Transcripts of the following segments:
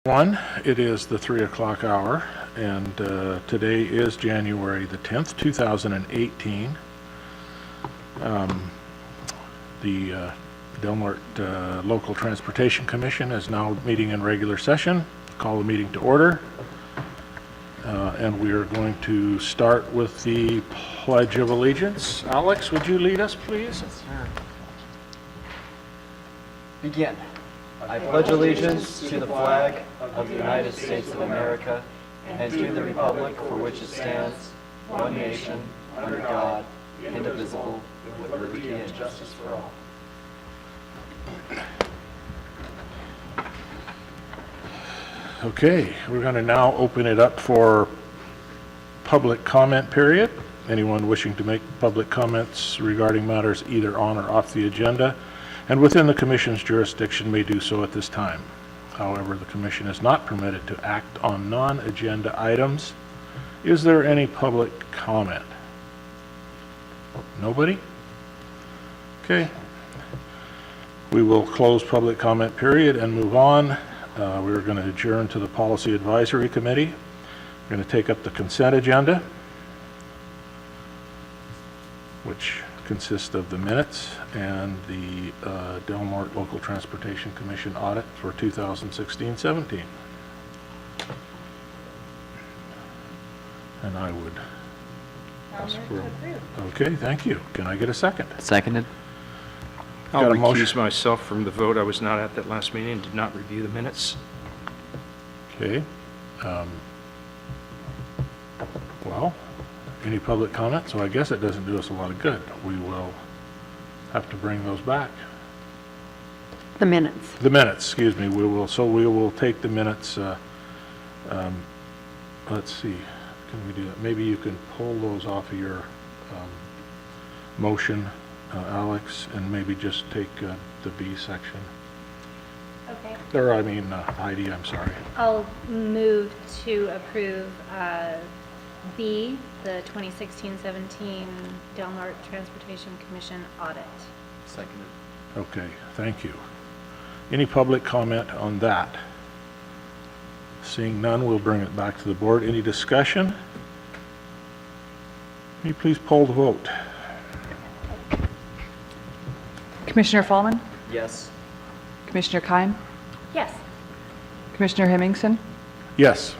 It is the 3 o'clock hour, and today is January the 10th, 2018. The Del Norte Local Transportation Commission is now meeting in regular session. Call the meeting to order. And we are going to start with the Pledge of Allegiance. Alex, would you lead us, please? Yes, sir. Begin. I pledge allegiance to the flag of the United States of America and to the republic for which it stands, one nation, under God, indivisible, with liberty and justice for all. Okay, we're going to now open it up for public comment period. Anyone wishing to make public comments regarding matters either on or off the agenda and within the Commission's jurisdiction may do so at this time. However, the Commission is not permitted to act on non-agenda items. Is there any public comment? Nobody? Okay. We will close public comment period and move on. We're going to adjourn to the Policy Advisory Committee. We're going to take up the consent agenda, which consists of the minutes and the Del Norte Local Transportation Commission audit for 2016-17. And I would ask for... Okay, thank you. Can I get a second? Seconded. Got I'll a motion. recuse myself from the vote. I was not at that last meeting and did not review the minutes. Okay. Well, any public comment? So I guess it doesn't do us a lot of good. We will have to bring those back. The minutes. The minutes, excuse me. We will take the minutes. Let's see. Can we do that? Maybe you can pull those off of your motion, Alex, and maybe just take the B section. Okay. Or I mean Heidi, I'm sorry. I'll move to approve B, the 2016-17 Del Norte Transportation Commission audit. Seconded. Okay, thank you. Any public comment on that? Seeing none, we'll bring it back to the board. Any discussion? Can you please poll the vote? Commissioner Fallman, Yes. Commissioner Keim, Yes. Commissioner Hemmingson, Yes.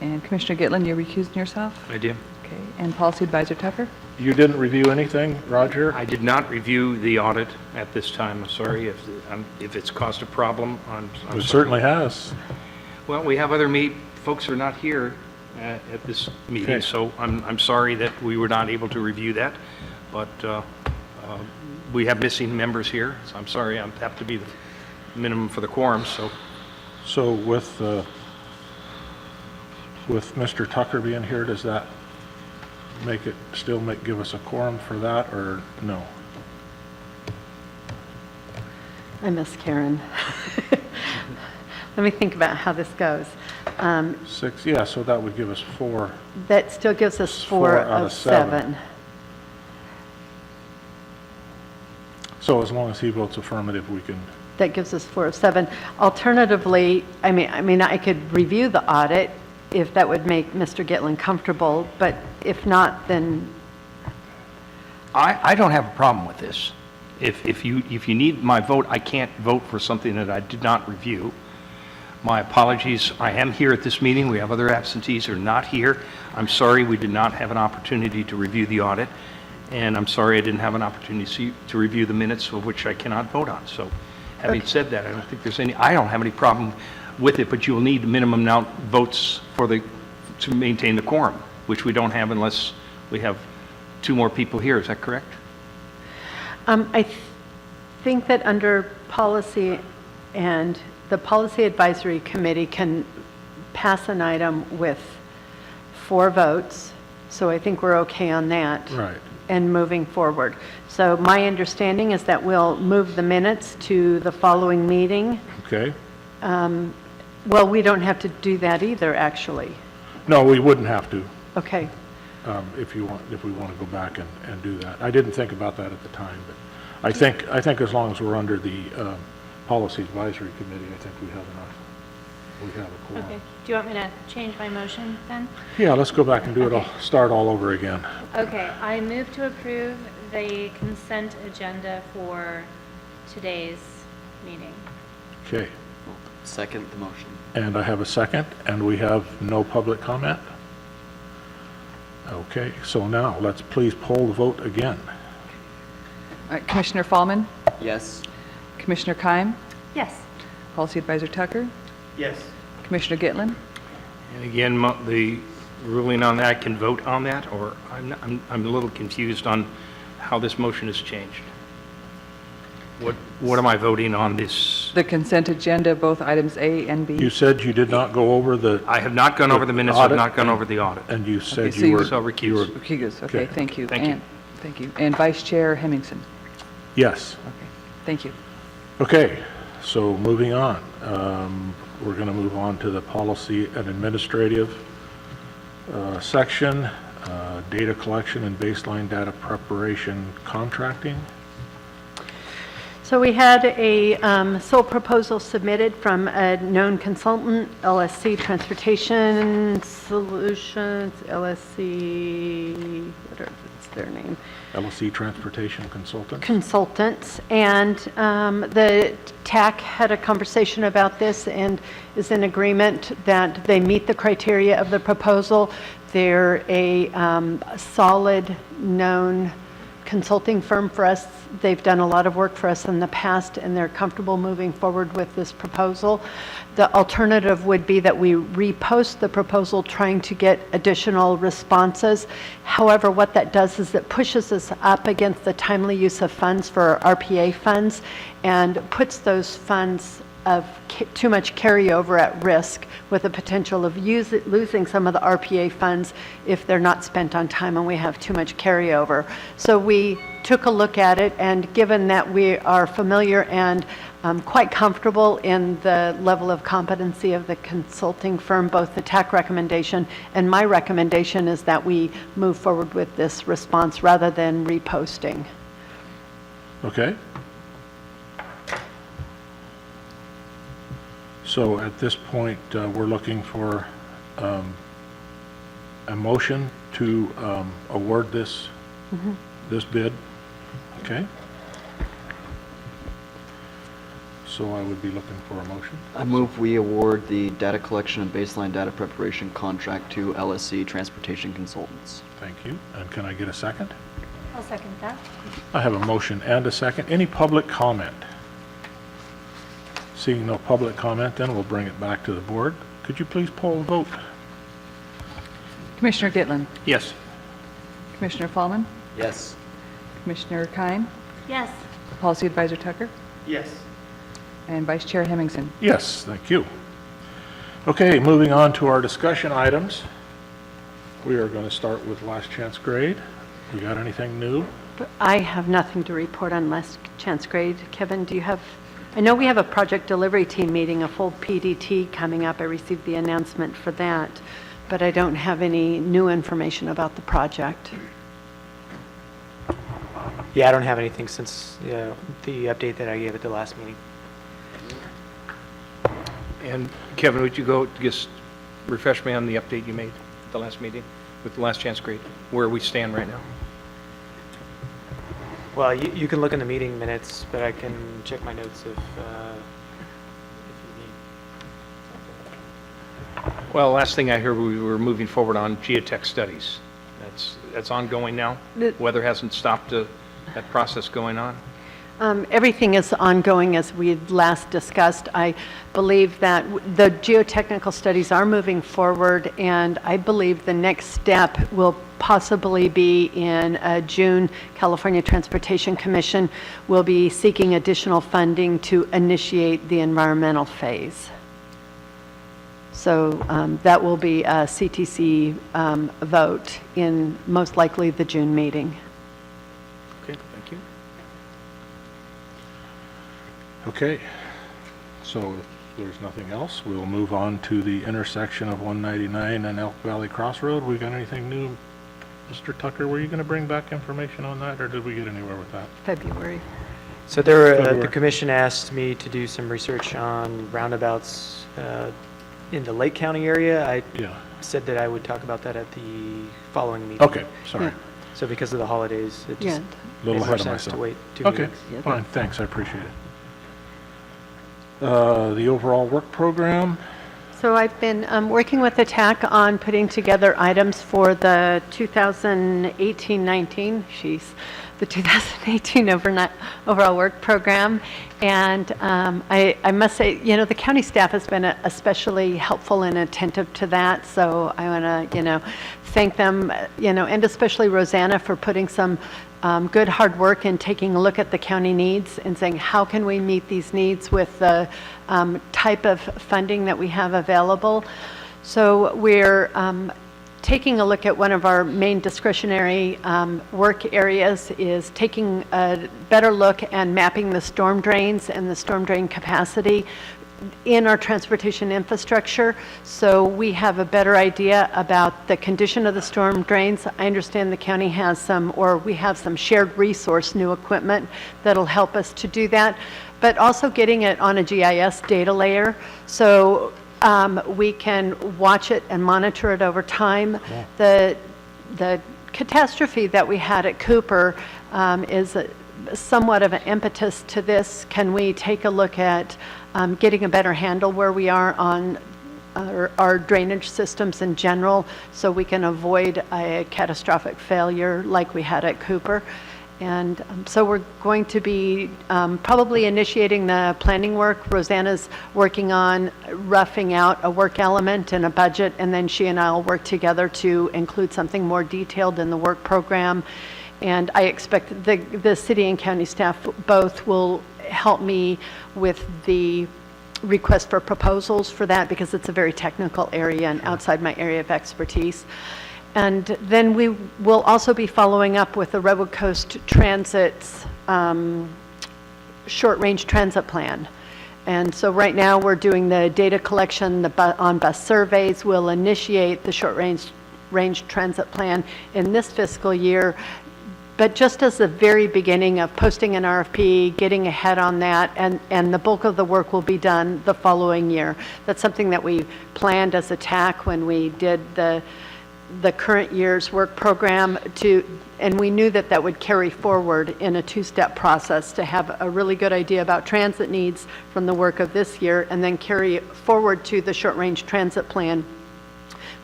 and Commissioner Gitlin, you're recusing yourself? I did. Okay, and Policy Advisor Tucker? You didn't review anything, Roger? I did not review the audit at this time. I'm sorry if it's caused a problem. I'm It sorry. certainly has. Well, we have other folks are not here at this meeting, Okay. so I'm sorry that we were not able to review that. But we have missing members here, so I'm sorry. I have to be the minimum for the quorum, so. So with Mr. Tucker being here, does that give us a quorum for that, or no? I miss Karen. Let me think about how this goes. 6, yeah, so that would give us 4. That still gives us 4 out of of 7. 7. So as long as he votes affirmative, we can... That gives us 4 of 7. Alternatively, I mean, I could review the audit if that would make Mr. Gitlin comfortable, but if not, then I don't have a problem with this. If you need my vote, I can't vote for something that I did not review. My apologies. I am here at this meeting. We have other absentees who are not here. I'm sorry we did not have an opportunity to review the audit, and I'm sorry I didn't have an opportunity to review the minutes, of which I cannot vote on. So having said that, I don't think there's I don't have any problem with it, but you will need minimum amount votes to maintain the quorum, which we don't have unless we have 2 more people here. Is that correct? I think that under policy, and the Policy Advisory Committee can pass an item with 4 votes, so I think we're okay on that. Right. And moving forward. So my understanding is that we'll move the minutes to the following meeting. Okay. Well, we don't have to do that either, actually. No, we wouldn't have to. Okay. If we want to go back and do that. I didn't think about that at the time, but I think as long as we're under the Policy Advisory Committee, I think we have enough. we have a quorum. Okay. Do you want me to change my motion then? Yeah, let's go back and do it all, start all over again. Okay, I move to approve the consent agenda for today's meeting. Okay, Second the motion. and I have a second, and we have no public comment? Okay, so now, let's please poll the vote again. All right, Commissioner Fallman, Yes. Commissioner Keim, Yes. Policy Advisor Tucker, Yes. Commissioner Gitlin, And again, the ruling on that, I can vote on that, or I'm a little confused on how this motion has changed. What am I voting on this? the consent agenda, both items A and B. You said you did not go over the, I have not gone over the minutes, I've Audit. not gone over the audit. and you said Okay, so you you- were... So recuse. Recuse, okay, Okay. thank you. Thank you. And- Thank you. And Vice Chair Hemmingson. Yes. Okay, thank you. Okay, so moving on. We're going to move on to the policy and administrative section, data collection and baseline data preparation contracting. So we had a sole proposal submitted from a known consultant, LSC Transportation Solutions, LSC, whatever it's their name, LSC Transportation Consultant. consultants, and the TAC had a conversation about this and is in agreement that they meet the criteria of the proposal. They're a solid, known consulting firm for us. They've done a lot of work for us in the past, and they're comfortable moving forward with this proposal. The alternative would be that we repost the proposal trying to get additional responses. However, what that does is it pushes us up against the timely use of funds for RPA funds and puts those funds of too much carryover at risk with the potential of losing some of the RPA funds if they're not spent on time and we have too much carryover. So we took a look at it, and given that we are familiar and quite comfortable in the level of competency of the consulting firm, both the TAC recommendation and my recommendation is that we move forward with this response rather than reposting. Okay. So at this point, we're looking for a motion to award this, this bid. Okay? So I would be looking for a motion. I move we award the data collection and baseline data preparation contract to LSC Transportation Consultants. Thank you. And can I get a second? I'll second that. I have a motion and a second. Any public comment? Seeing no public comment, then we'll bring it back to the board. Could you please poll the vote? Commissioner Gitlin, Yes. Commissioner Fallman, Yes. Commissioner Keim, Yes. Policy Advisor Tucker, Yes. and Vice Chair Hemmingson. Yes, thank you. Okay, moving on to our discussion items. We are going to start with last chance grade. We got anything new? I have nothing to report on last chance grade. Kevin, do you have, I know we have a project delivery team meeting, a full PDT coming up. I received the announcement for that, but I don't have any new information about the project. Yeah, I don't have anything since the update that I gave at the last meeting. And Kevin, would you go, just refresh me on the update you made at the last meeting with the last chance grade, where we stand right now? Well, you can look in the meeting minutes, but I can check my notes if you need. Well, last thing I heard, we were moving forward on geotech studies. That's ongoing now? Weather hasn't stopped that process going on? Everything is ongoing as we had last discussed. I believe that the geotechnical studies are moving forward, and I believe the next step will possibly be in June. California Transportation Commission will be seeking additional funding to initiate the environmental phase. So that will be a CTC vote in most likely the June meeting. Okay, thank you. Okay, so if there's nothing else, we'll move on to the intersection of 199 and Elk Valley Crossroad. We got anything new? Mr. Tucker, were you going to bring back information on that, or did we get anywhere with that? February. So there, February. the commission asked me to do some research on roundabouts in the Lake County area. I Yeah. said that I would talk about that at the following meeting. Okay, sorry. So because of the holidays, it Yeah. just A little made more ahead of sense to myself. wait 2 Okay, meetings. Yeah. fine, thanks, I appreciate it. The overall work program, So I've been working with the TAC on putting together items for the 2018-19, the 2018 overall work program. And I must say, the county staff has been especially helpful and attentive to that. So I want to, thank them, and especially Rosanna for putting some good hard work and taking a look at the county needs and saying, how can we meet these needs with the type of funding that we have available? So we're taking a look at one of our main discretionary work areas is taking a better look and mapping the storm drains and the storm drain capacity in our transportation infrastructure, so we have a better idea about the condition of the storm drains. I understand the county has we have some shared resource new equipment that'll help us to do that, but also getting it on a GIS data layer, so we can watch it and monitor it over time. The catastrophe that we had at Cooper is somewhat of an impetus to this. Can we take a look at getting a better handle where we are on our drainage systems in general so we can avoid a catastrophic failure like we had at Cooper? And so we're going to be probably initiating the planning work. Rosanna's working on roughing out a work element and a budget, and then she and I will work together to include something more detailed in the work program. And I expect the city and county staff both will help me with the request for proposals for that because it's a very technical area and outside my area of expertise. And then we will also be following up with the Redwood Coast Transit's short-range transit plan. And so right now we're doing the data collection on bus surveys. We'll initiate the short-range transit plan in this fiscal year. But just as the very beginning of posting an RFP, getting ahead on that, and the bulk of the work will be done the following year. That's something that we planned as a TAC when we did the current year's work program and we knew that would carry forward in a two-step process to have a really good idea about transit needs from the work of this year and then carry it forward to the short-range transit plan,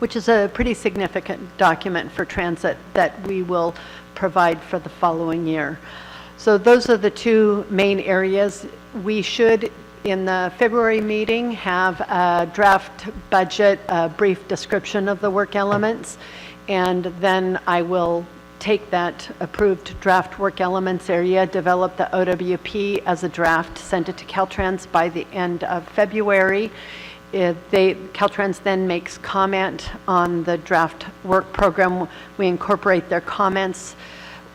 which is a pretty significant document for transit that we will provide for the following year. So those are the two main areas. We should, in the February meeting, have a draft budget, a brief description of the work elements, and then I will take that approved draft work elements area, develop the OWP as a draft, send it to Caltrans by the end of February. Caltrans then makes comment on the draft work program. We incorporate their comments,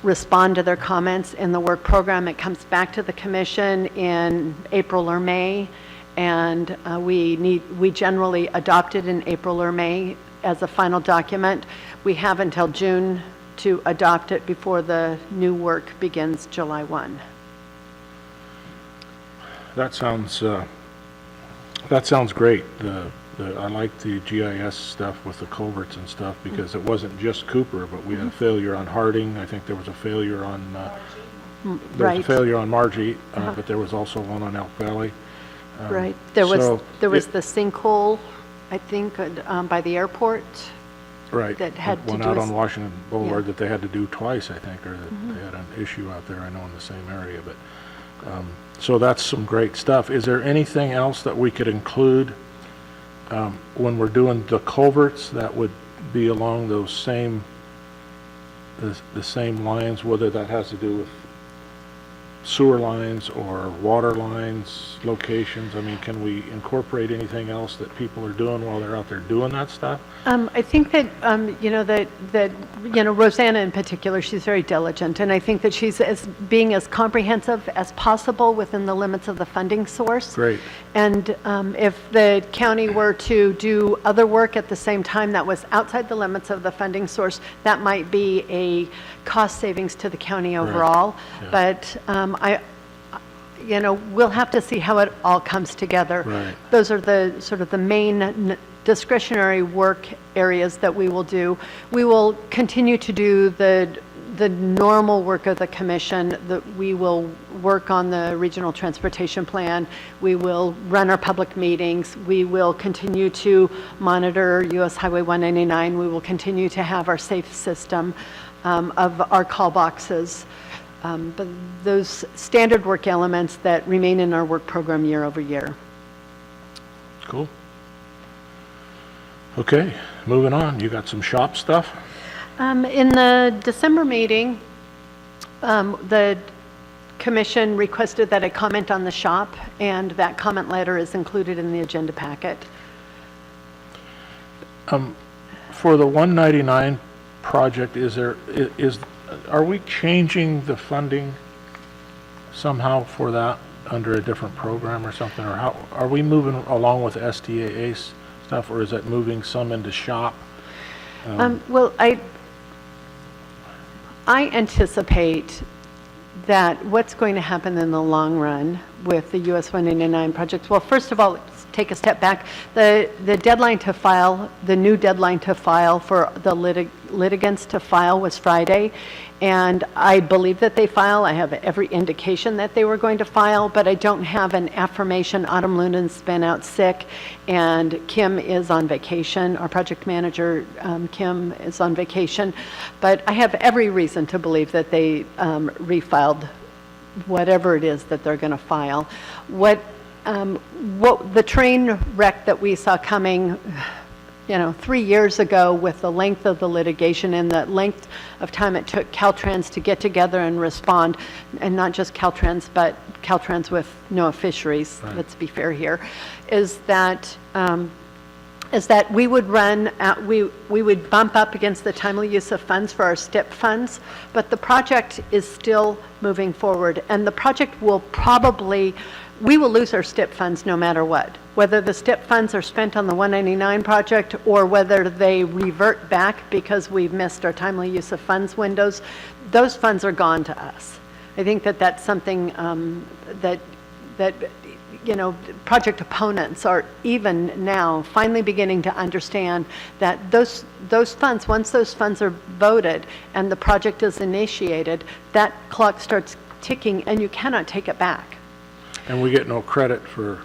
respond to their comments in the work program. It comes back to the commission in April or May, and we generally adopt it in April or May as a final document. We have until June to adopt it before the new work begins July 1. that sounds great. I like the GIS stuff with the culverts and stuff because it wasn't just Cooper, but we had a failure on Harding. I think there was a failure on Right. Margie, but there was also one on Elk Valley. Right. There was so the sinkhole, I think, by the airport. Right. that had to one do out with- on Washington Boulevard Yeah. that they had to do twice, I think, or that they had an issue out there, I know, in the same area. But so that's some great stuff. Is there anything else that we could include when we're doing the culverts that would be along those same, the same lines, whether that has to do with sewer lines or water lines, locations? I mean, can we incorporate anything else that people are doing while they're out there doing that stuff? I think that, Rosanna in particular, she's very diligent, and I think that she's being as comprehensive as possible within the limits of the funding source. Great. And if the county were to do other work at the same time that was outside the limits of the funding source, that might be a cost savings to the county overall. Yeah. But you know, we'll have to see how it all comes together. Right. Those are the sort of the main discretionary work areas that we will do. We will continue to do the normal work of the commission. We will work on the regional transportation plan. We will run our public meetings. We will continue to monitor US Highway 199. We will continue to have our safe system of our call boxes. But those standard work elements that remain in our work program year over year. Cool. Okay, moving on. You got some shop stuff? In the December meeting, the commission requested that I comment on the shop, and that comment letter is included in the agenda packet. For the 199 project, are we changing the funding somehow for that under a different program or something? Or how, are we moving along with STAA stuff, or is it moving some into shop? Well, I anticipate that what's going to happen in the long run with the US 199 project, well, first of all, let's take a step back. The deadline to file, the new deadline to file for the litigants to file was Friday, and I believe that they file. I have every indication that they were going to file, but I don't have an affirmation. Autumn Lunden's been out sick, and Kim is on vacation. Our project manager, Kim, is on vacation, but I have every reason to believe that they refiled whatever it is that they're going to file. What the train wreck that we saw coming, 3 years ago, with the length of the litigation and the length of time it took Caltrans to get together and respond, and not just Caltrans, but Caltrans with NOAA Fisheries, Right. Let's be fair here, is that we would we would bump up against the timely use of funds for our STIP funds, but the project is still moving forward, and the project will we will lose our STIP funds no matter what. Whether the STIP funds are spent on the 199 project or whether they revert back because we've missed our timely use of funds windows, those funds are gone to us. I think that that's something that project opponents are even now finally beginning to understand, that those funds, once those funds are voted and the project is initiated, that clock starts ticking and you cannot take it back. And we get no credit for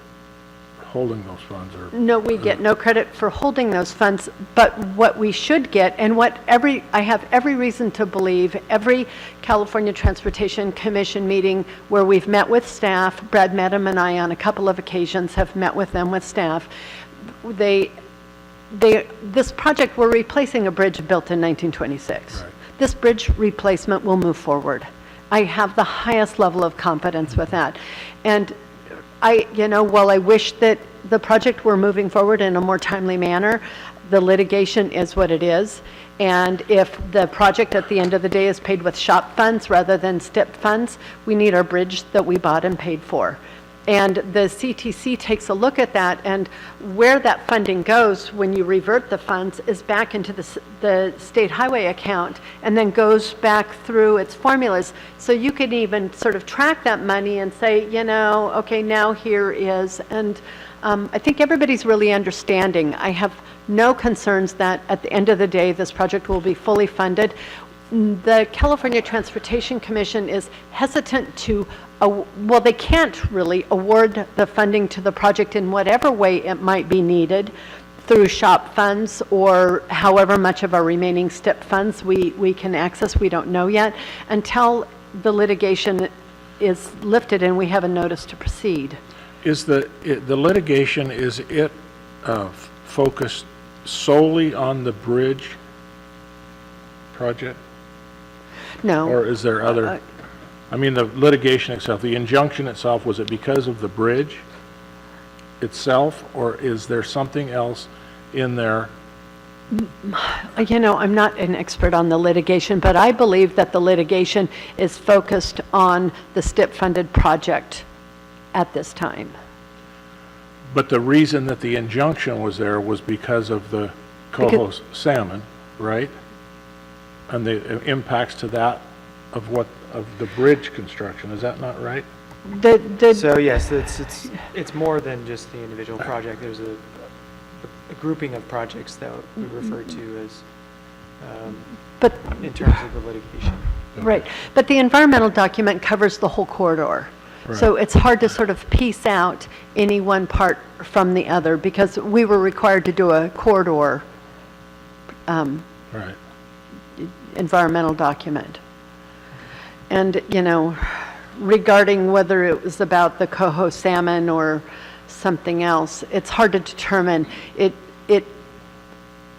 holding those funds, or? No, we get no credit for holding those funds, but what we should get, and I have every reason to believe, every California Transportation Commission meeting where we've met with staff, Brad Medham and I on a couple of occasions have met with them with staff, this project, we're replacing a bridge built in 1926. Right. This bridge replacement will move forward. I have the highest level of confidence with that. And while I wish that the project were moving forward in a more timely manner, the litigation is what it is. And if the project at the end of the day is paid with shop funds rather than STIP funds, we need our bridge that we bought and paid for. And the CTC takes a look at that, and where that funding goes when you revert the funds is back into the state highway account, and then goes back through its formulas. So you can even sort of track that money and say, okay, now here is, and I think everybody's really understanding. I have no concerns that at the end of the day, this project will be fully funded. The California Transportation Commission is hesitant to, they can't really award the funding to the project in whatever way it might be needed, through shop funds or however much of our remaining STIP funds we can access. We don't know yet until the litigation is lifted and we have a notice to proceed. Is the litigation, is it focused solely on the bridge project? No. Or is there other, the litigation itself, the injunction itself, was it because of the bridge itself, or is there something else in there? I'm not an expert on the litigation, but I believe that the litigation is focused on the STIP-funded project at this time. But the reason that the injunction was there was because of the coho salmon, right? And the impacts to that of the bridge construction, is that not right? So yes, it's more than just the individual project. There's a grouping of projects that we refer to as, But, in terms of the litigation. right, but the environmental document covers the whole corridor. So it's hard to sort of piece out any one part from the other, because we were required to do a corridor Right. environmental document. And, you know, regarding whether it was about the coho salmon or something else, it's hard to determine.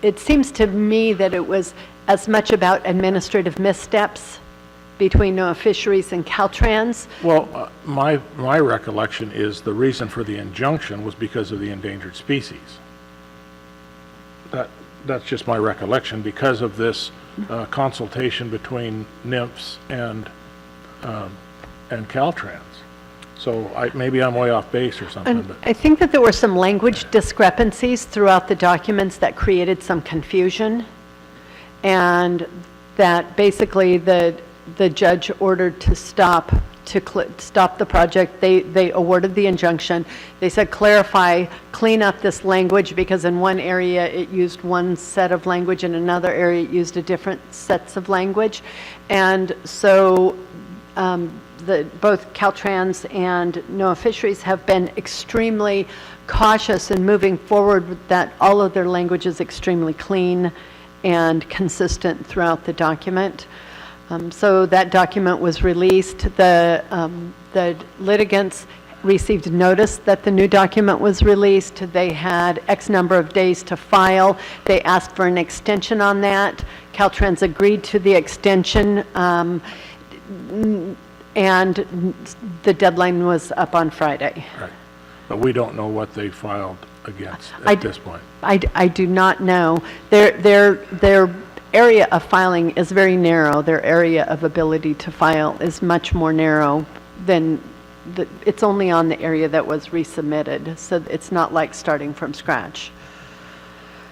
It seems to me that it was as much about administrative missteps between NOAA Fisheries and Caltrans. Well, my recollection is the reason for the injunction was because of the endangered species. That's just my recollection, because of this consultation between NIMS and Caltrans. So maybe I'm way off base or something, And but, I think that there were some language discrepancies throughout the documents that created some confusion, and that basically the judge ordered to stop the project. They awarded the injunction. They said, clarify, clean up this language, because in one area it used one set of language, in another area it used a different sets of language. And so both Caltrans and NOAA Fisheries have been extremely cautious in moving forward with that all of their language is extremely clean and consistent throughout the document. So that document was released. The litigants received notice that the new document was released. They had X number of days to file. They asked for an extension on that. Caltrans agreed to the extension, and the deadline was up on Friday. right. But we don't know what they filed against I- at this point. I do not know. Their area of filing is very narrow. Their area of ability to file is much more narrow than, it's only on the area that was resubmitted, so it's not like starting from scratch.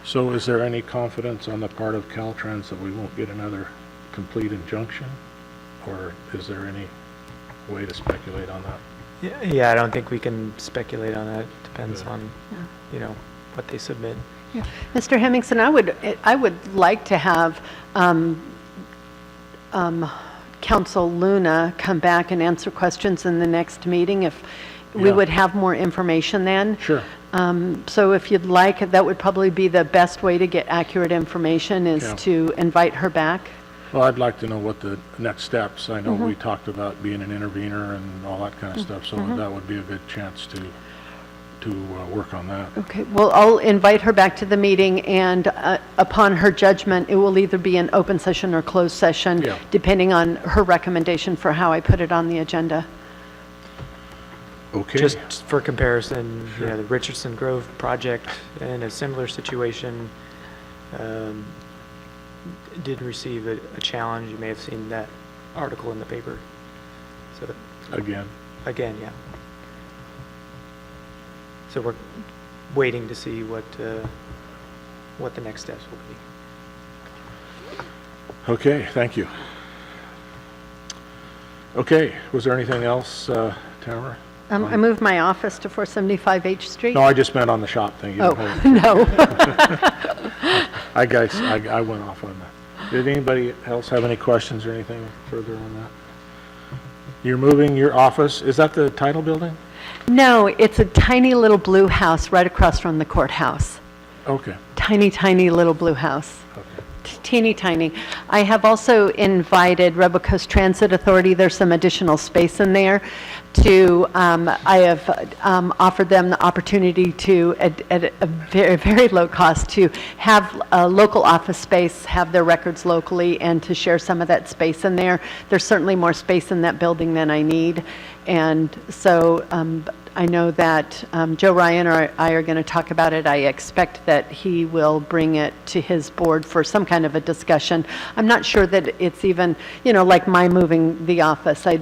So is there any confidence on the part of Caltrans that we won't get another complete injunction? Or is there any way to speculate on that? Yeah, I don't think we can speculate on that. Depends on, you know, what they submit. Mr. Hemmingson, I would like to have Council Luna come back and answer questions in the next meeting if we Yeah. would have more information then. Sure. So if you'd like, that would probably be the best way to get accurate information, is Yeah. to invite her back. Well, I'd like to know what the next steps, I know Mm-hmm. we talked about being an intervener and all that kind of stuff, so Mm-hmm. that would be a good chance to work on that. Okay, well, I'll invite her back to the meeting, and upon her judgment, it will either be an open session or closed session, Yeah. depending on her recommendation for how I put it on the agenda. Okay. Just for comparison, you know, the Richardson Grove project in a similar situation did receive a challenge. You may have seen that article in the paper. So Again. again, yeah. So we're waiting to see what the next steps will be. Okay, thank you. Okay, was there anything else, Tamara? I moved my office to 475 H Street. No, I just meant on the shop thing. You Oh, don't have- no. I went off on that. Did anybody else have any questions or anything further on that? You're moving your office, is that the title building? No, it's a tiny little blue house right across from the courthouse. Okay, Tiny, tiny little blue house. okay. Teeny tiny. I have also invited Rebel Coast Transit Authority, there's some additional space in there, to, I have offered them the opportunity to, at a very, very low cost, to have a local office space, have their records locally, and to share some of that space in there. There's certainly more space in that building than I need, and so I know that Joe Ryan or I are going to talk about it. I expect that he will bring it to his board for some kind of a discussion. I'm not sure that it's even, you know, like my moving the office. I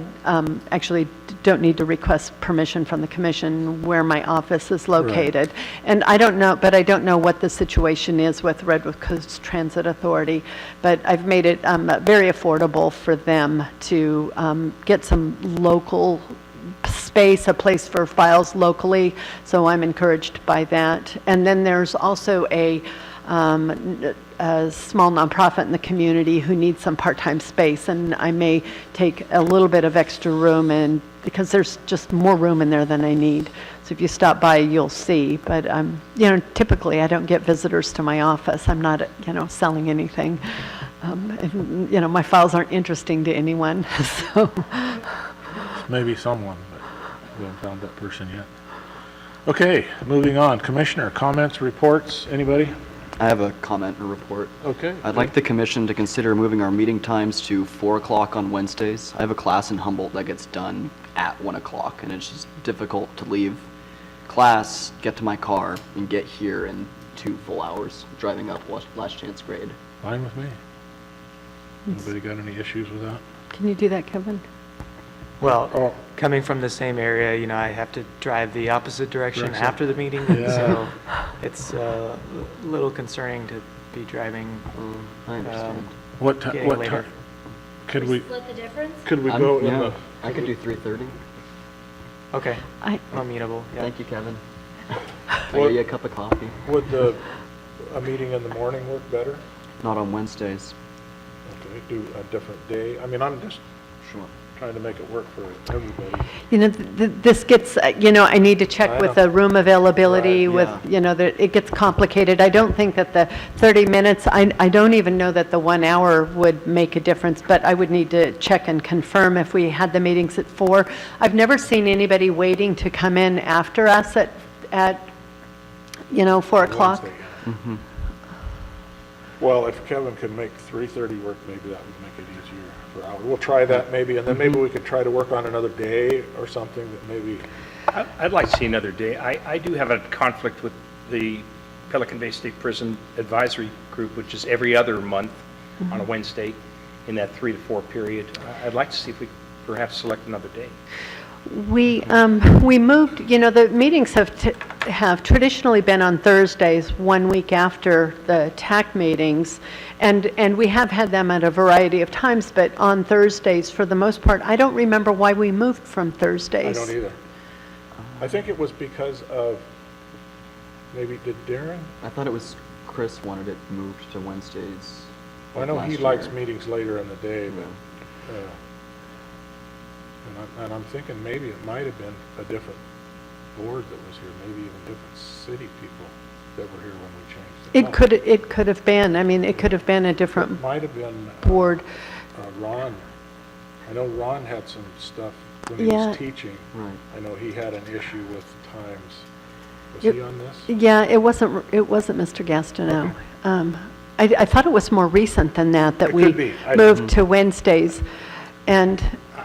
actually don't need to request permission from the commission where my office is located. And I don't know, but I don't know what the situation is with Redwood Coast Transit Authority. But I've made it very affordable for them to get some local space, a place for files locally, so I'm encouraged by that. And then there's also a small nonprofit in the community who needs some part-time space, and I may take a little bit of extra room, and because there's just more room in there than I need. So if you stop by, you'll see. But typically I don't get visitors to my office. I'm not, selling anything. My files aren't interesting to anyone. So Maybe someone, but we haven't found that person yet. Okay, moving on. Commissioner, comments, reports, anybody? I have a comment and report. Okay. I'd like the commission to consider moving our meeting times to 4 o'clock on Wednesdays. I have a class in Humboldt that gets done at 1 o'clock, and it's just difficult to leave class, get to my car, and get here in 2 full hours, driving up last chance grade. Fine with me. Anybody got any issues with that? can you do that, Kevin? Well, Oh. coming from the same area, I have to drive the opposite direction Direction. after the meeting, Yeah. so it's a little concerning to be driving. I understand. What Getting what later. time? Could we Split the difference? go in Yeah, the, I could do 3:30. Okay, I, I'm amenable, yeah. Thank you, Kevin. I What- get you a cup of coffee. would a meeting in the morning work better? Not on Wednesdays. Okay, do a different day. I mean, I'm just Sure. trying to make it work for everybody. this gets, I need to I check with know. the room availability Right, with, yeah. it gets complicated. I don't think that the 30 minutes, I don't even know that the 1 hour would make a difference, but I would need to check and confirm if we had the meetings at 4. I've never seen anybody waiting to come in after us at 4 o'clock. Wednesday. Mm-hmm. Well, if Kevin could make 3:30 work, maybe that would make it easier for hours. We'll try that maybe, and then maybe we could try to work on another day or something that maybe, I'd like to see another day. I do have a conflict with the Pelican Bay State Prison Advisory Group, which is every other month on a Wednesday in that 3 to 4 period. I'd like to see if we perhaps select another day. We moved, the meetings have traditionally been on Thursdays, 1 week after the TAC meetings, and we have had them at a variety of times, but on Thursdays for the most part. I don't remember why we moved from I Thursdays. don't either. I think it was because of, maybe, did Darren? I thought it was Chris wanted it moved to Wednesdays. I know he last likes year. meetings later in the day, but, Yeah. and I'm thinking maybe it might have been a different board that was here, maybe even different city people that were here when we changed it. It could have been, it could have been a It different might have been board. Ron. I know Ron had some stuff when he Yeah. was teaching. Right. I know he had an issue with times. Was Yep. he on this? Yeah, it wasn't Mr. Gastineau. I thought it was more recent than that It we could be. I- moved to Wednesdays, and.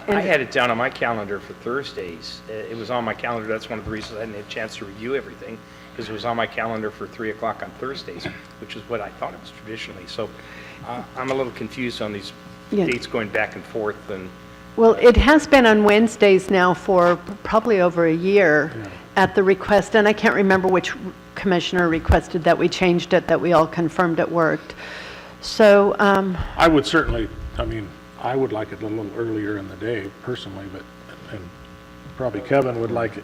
I had it down on my calendar for Thursdays. It was on my calendar. That's one of the reasons I didn't have a chance to review everything, because it was on my calendar for 3 o'clock on Thursdays, which is what I thought it was traditionally. So I'm a little confused on these Yeah. dates going back and forth, and Well, it has been on Wednesdays now for probably over a year at the request, and I can't remember which commissioner requested that we changed it, that we all confirmed it worked. So, I would certainly, I would like it a little earlier in the day personally, but, and probably Kevin would like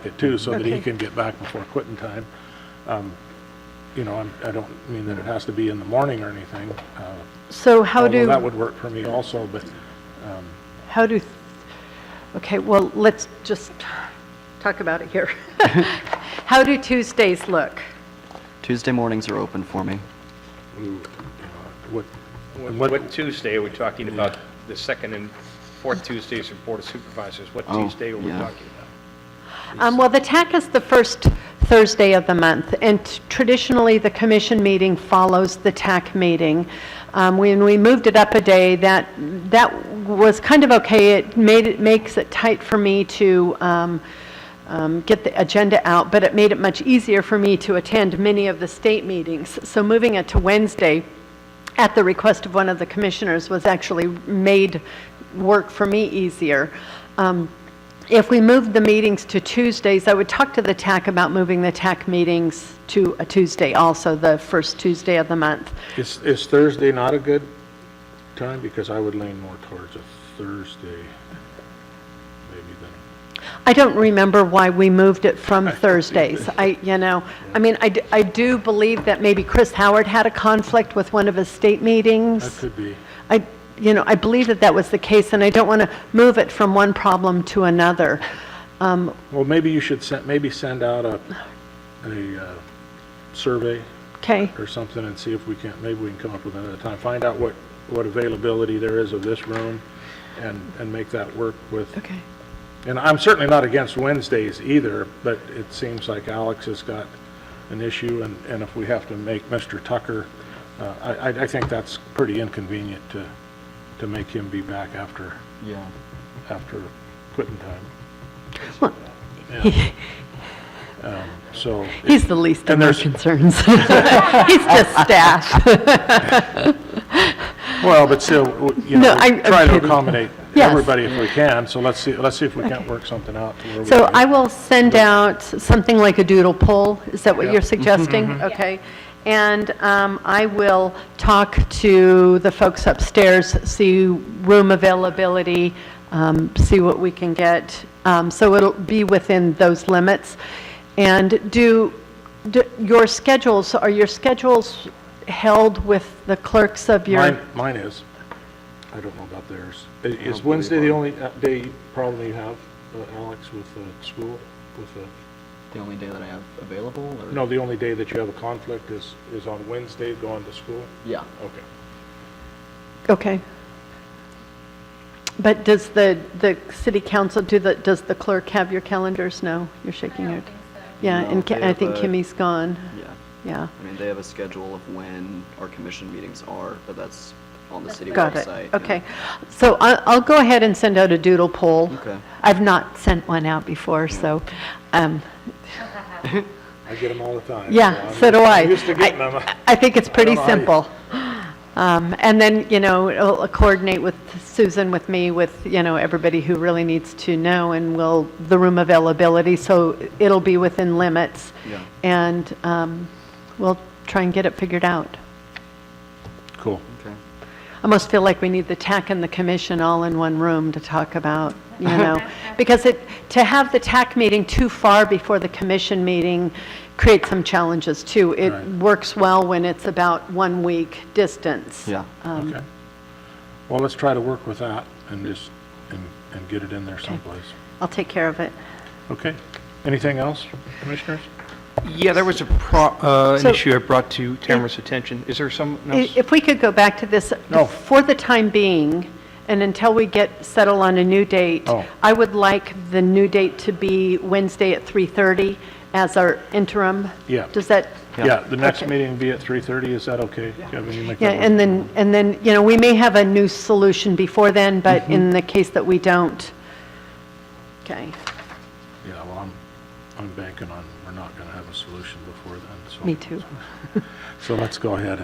it too, so that he Okay. can get back before quitting time. I don't mean that it has to be in the morning or anything. so how Although that do, would work for me also, but, okay, well, let's just talk about it here. How do Tuesdays look? Tuesday mornings are open for me. what, what Tuesday are we talking about? The second and fourth Tuesdays of Board of Supervisors. What Oh, Tuesday are we yeah. talking about? Well, the TAC is the first Thursday of the month, and traditionally, the commission meeting follows the TAC meeting. When we moved it up a day, that was kind of okay. It makes it tight for me to get the agenda out, but it made it much easier for me to attend many of the state meetings. So moving it to Wednesday, at the request of one of the commissioners, was actually made work for me easier. If we moved the meetings to Tuesdays, I would talk to the TAC about moving the TAC meetings to a Tuesday also, the first Tuesday of the month. is Thursday not a good time? Because I would lean more towards a Thursday, maybe than, I don't remember why we moved it from Thursdays. I do believe that maybe Chris Howard had a conflict with one of his state meetings. That could be. I believe that was the case, and I don't want to move it from one problem to another. Well, maybe you should send out a survey Okay, or something and see if maybe we can come up with another time. Find out what availability there is of this room and make that work with. okay. And I'm certainly not against Wednesdays either, but it seems like Alex has got an issue, and if we have to make Mr. Tucker, I think that's pretty inconvenient to make him be back after quitting time. Well, Yeah. So. He's the least of And our there's- concerns. He's just staff. Well, but still, No, I'm try to kidding. accommodate Yes. everybody if we can, so let's see if we can't work something out. to where we So can- I will send out something like a doodle poll. Is that what Yeah. you're suggesting? Okay. And I will talk to the folks upstairs, see room availability, see what we can get. So it'll be within those limits. And are your schedules held with the clerks of your? Mine is. I don't know about theirs. Is don't Wednesday believe the only day problem you have, Alex, with school? The only day that I have available, or? No, the only day that you have a conflict is on Wednesday going to school? Yeah. Okay. Okay. But does the city council, does the clerk have your calendars? No, you're shaking your, yeah, No, and they I have think a- Kimmy's gone, Yeah. yeah. I mean, they have a schedule of when our commission meetings are, but that's on the city Got it, website. okay. So I'll go ahead and send out a doodle poll. Okay. I've not sent one out before, so, I get them all the time. yeah, I'm so do I. I'm used to getting them. I think it's pretty know how you- simple. And then, it'll coordinate with Susan, with me, with, everybody who really needs to know, and the room availability, so it'll be within limits. Yeah. And we'll try and get it figured out. Cool. Okay. I almost feel like we need the TAC and the commission all in one room to talk about, because to have the TAC meeting too far before the commission meeting creates some challenges too. It Right. works well when it's about 1 week distance. Yeah. Okay. Well, let's try to work with that and and get it in there someplace. I'll take care of it. Okay. Anything else, commissioners? Yeah, there was an So- issue I brought to Tamara's attention. Is there something else? If we could go back to this, No. for the time being, and until we get settled on a new date, Oh. I would like the new date to be Wednesday at 3:30 as our interim. Yeah. Does that? Yeah, the next Okay. meeting will be at 3:30, is that okay? Kevin, you make Yeah, that work? and then, we may have a new solution before then, but Mm-hmm. in the case that we don't, okay, Yeah, well, I'm banking on, we're not going to have a solution before then, so. me too. So let's go ahead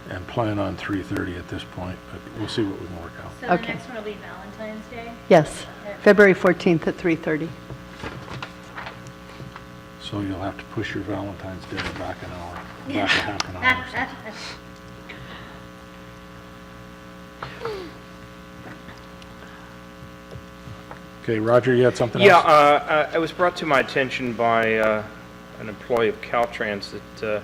and plan on 3:30 at this point, but we'll see what we can work out. So the Okay. next one will be Valentine's Day. Yes, February 14th at 3:30. So you'll have to push your Valentine's Day back an hour, back a half an hour or something. Okay, Roger, you had something else? Yeah, it was brought to my attention by an employee of Caltrans that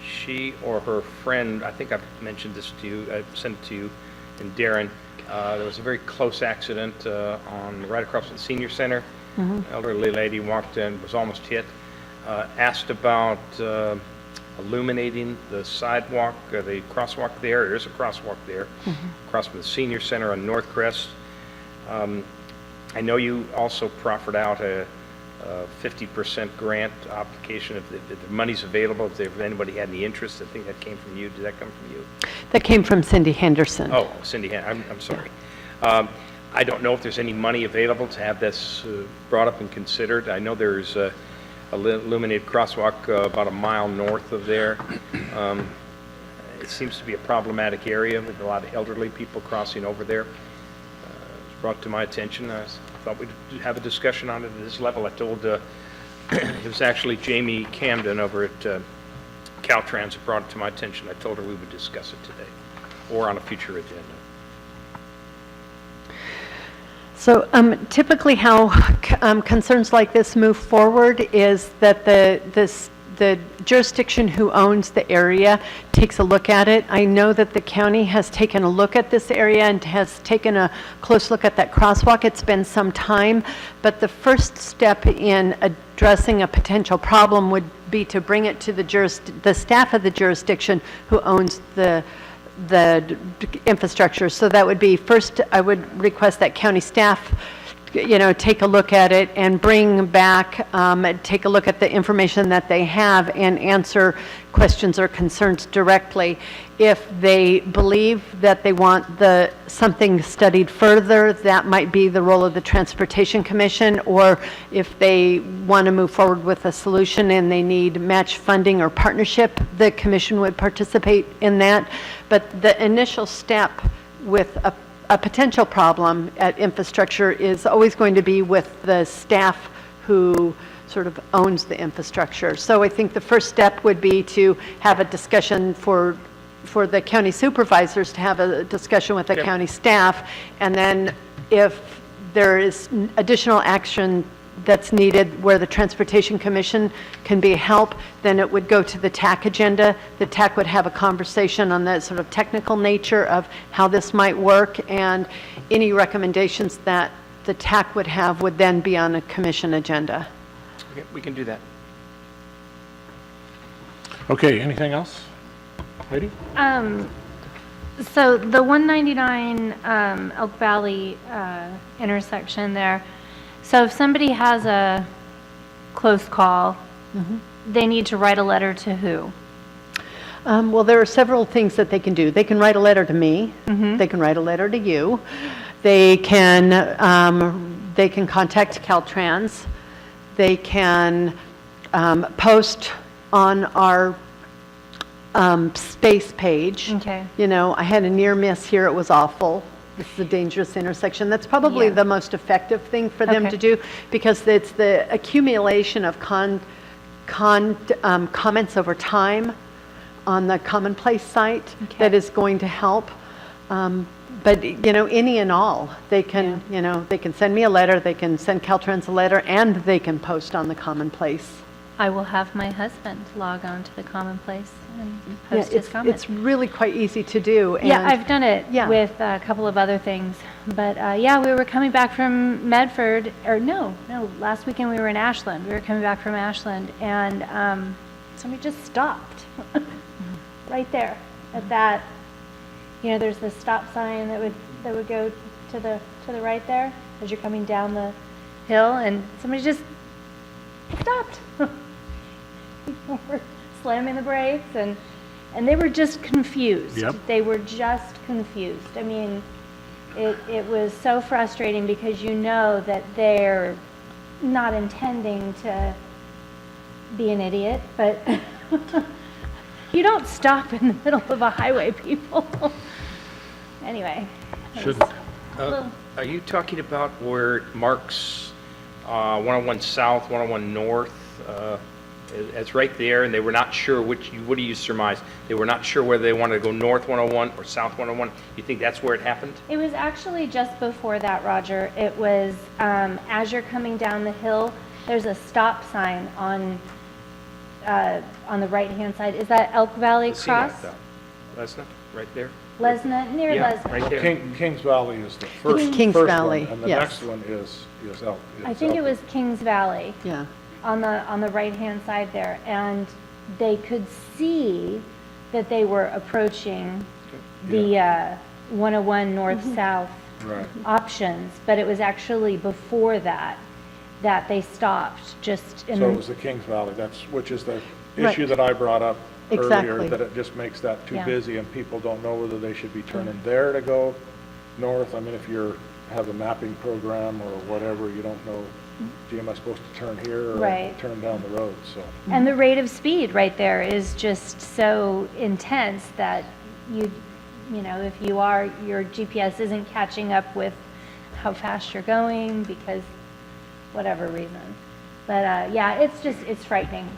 she or her friend, I think I've mentioned this to you, I sent it to you and Darren, there was a very close accident right across from the senior center. Elderly lady walked in, was almost hit, asked about illuminating the sidewalk, the crosswalk there. There is a crosswalk there, across from the senior center on North Crest. I know you also proffered out a 50% grant application if the money's available, if anybody had any interest. I think that came from you. Did that come from you? That came from Cindy Henderson. Oh, Cindy, I'm sorry. I don't know if there's any money available to have this brought up and considered. I know there's a illuminated crosswalk about a mile north of there. It seems to be a problematic area with a lot of elderly people crossing over there. It was brought to my attention. I thought we'd have a discussion on it at this level. I told, it was actually Jamie Camden over at Caltrans that brought it to my attention. I told her we would discuss it today or on a future agenda. So typically how concerns like this move forward is that the jurisdiction who owns the area takes a look at it. I know that the county has taken a look at this area and has taken a close look at that crosswalk. It's been some time, but the first step in addressing a potential problem would be to bring it to the staff of the jurisdiction who owns the infrastructure. So that would be, first, I would request that county staff, take a look at it and bring back, take a look at the information that they have and answer questions or concerns directly. If they believe that they want something studied further, that might be the role of the Transportation Commission, or if they want to move forward with a solution and they need match funding or partnership, the commission would participate in that. But the initial step with a potential problem at infrastructure is always going to be with the staff who sort of owns the infrastructure. So I think the first step would be to have a discussion for the county supervisors to have a discussion with the county staff, and then if there is additional action that's needed where the Transportation Commission can be a help, then it would go to the TAC agenda. The TAC would have a conversation on the sort of technical nature of how this might work, and any recommendations that the TAC would have would then be on a commission agenda. Okay, we can do that. Okay, anything else? Heidi? So the 199 Elk Valley intersection there, so if somebody has a close call, they need to write a letter to who? Well, there are several things that they can do. They can write a letter to me. They can write a letter to you. They can contact Caltrans. They can post on our space page. Okay. I had a near miss here. It was awful. This is a dangerous intersection. That's probably Yeah. the most effective thing for them Okay. to do, because it's the accumulation of comments over time on the Commonplace site Okay. that is going to help. But, any and all, they can, they can send me a letter, they can send Caltrans a letter, and they can post on the Commonplace. I will have my husband log on to the Commonplace and Yeah, post his comments. it's really quite easy to do. Yeah, and- I've done it Yeah. with a couple of other things. But yeah, we were coming back from Medford, or no, last weekend we were in Ashland. We were coming back from Ashland, and somebody just stopped right there at that. There's the stop sign that would go to the right there as you're coming down the hill, and somebody just stopped. Were slamming the brakes, and they were just confused. Yep. They were just confused. I mean, it was so frustrating because that they're not intending to be an idiot, but you don't stop in the middle of a highway, people. Anyway. it was Shouldn't. a little- Are you talking about where it marks 101 South, 101 North? It's right there, and they were not sure what do you surmise? They were not sure whether they wanted to go north 101 or south 101. You think that's where it happened? It was actually just before that, Roger. It was, as you're coming down the hill, there's a stop sign on the right-hand side. Is that Elk Valley Cross? Lesna, right there? Lesna, near Yeah, Lesna. right there. Kings Valley is the first Kings one, Valley, and the yes. next one is Elk. I think it was Kings Valley Yeah. on the right-hand side there. And they could see that they were approaching the 101 north-south Right. options, but it was actually before that they stopped just in So it the, was the Kings Valley, which is the Right. issue that I brought up Exactly. earlier, that it just makes that too Yeah. busy and people don't know whether they should be turning there to go north. I mean, if have a mapping program or whatever, you don't know, gee, am I supposed to turn here or Right. turn down the road, so. and the rate of speed right there is just so intense that if your GPS isn't catching up with how fast you're going because whatever reason. But yeah, it's frightening.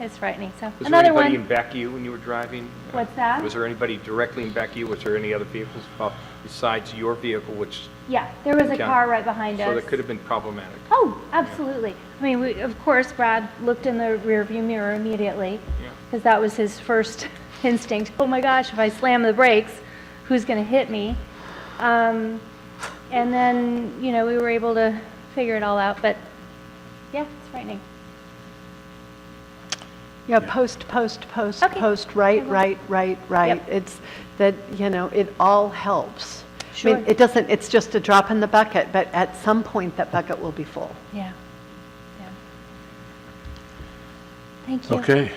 It's frightening, so. Was there Another anybody in one, back of you when you were driving? What's that? Was there anybody directly in back of you? Was there any other vehicles besides your vehicle, which, Yeah, there was a Okay. car right behind us. so that could have been problematic? Oh, absolutely. I mean, of course, Brad looked in the rearview mirror immediately, Yeah. because that was his first instinct. Oh my gosh, if I slam the brakes, who's going to hit me? And then, we were able to figure it all out, but yeah, it's frightening. Yeah, post, Okay. right, I will. right. Yep. It's that, it all helps. I mean, Sure. it doesn't, it's just a drop in the bucket, but at some point, that bucket will be full. Yeah. Yeah. Thank you. Okay.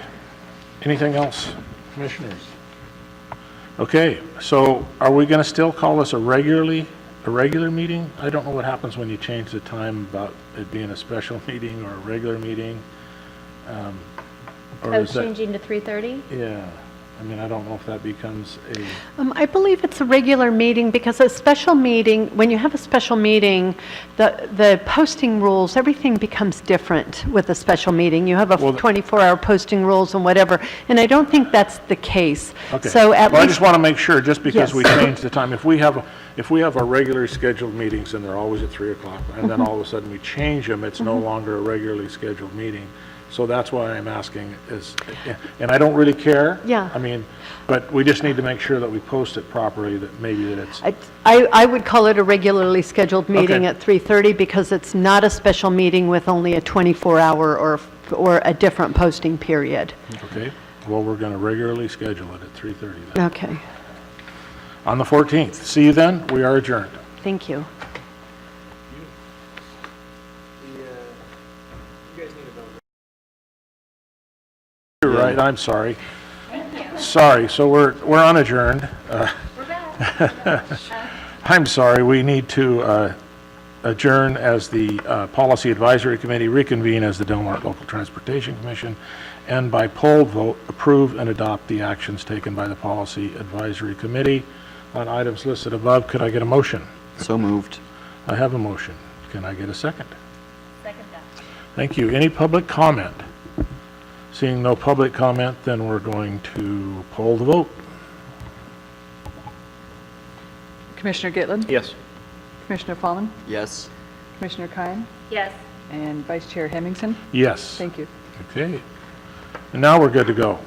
Anything else, commissioners? Okay, so are we going to still call this a regular meeting? I don't know what happens when you change the time about it being a special meeting or a regular meeting. Or I is was that- changing to 3:30? Yeah, I mean, I don't know if that becomes a, I believe it's a regular meeting because a special meeting, when you have a special meeting, the posting rules, everything becomes different with a special meeting. You have a Well, 24-hour posting rules and whatever, and I don't think that's the case. okay. So at Well, I least, just want to make sure, just because we Yes. changed the time, if we have our regularly scheduled meetings and they're always at 3 o'clock, and then all of a sudden we change them, it's no longer a regularly scheduled meeting. So that's why I'm asking is, and I don't really care. Yeah. I mean, but we just need to make sure that we post it properly, that maybe that it's, I would call it a regularly scheduled meeting Okay. at 3:30 because it's not a special meeting with only a 24-hour or a different posting period. okay? Well, we're going to regularly schedule it at 3:30 then. Okay, On the 14th. See you then. We are adjourned. thank you. You're right, I'm sorry. Sorry, so we're unadjourned. I'm sorry, we need to adjourn as the Policy Advisory Committee, reconvene as the Del Mar Local Transportation Commission, and by poll vote, approve and adopt the actions taken by the Policy Advisory Committee on items listed above. Could I get a motion? So moved. I have a motion. Can I get a second? Second that. Thank you. Any public comment? Seeing no public comment, then we're going to poll the vote. Commissioner Gitlin? Yes. Commissioner Fallon? Yes. Commissioner Kine? Yes. And Vice Chair Hemmingson? Yes. Thank you. Okay. And now we're good to go.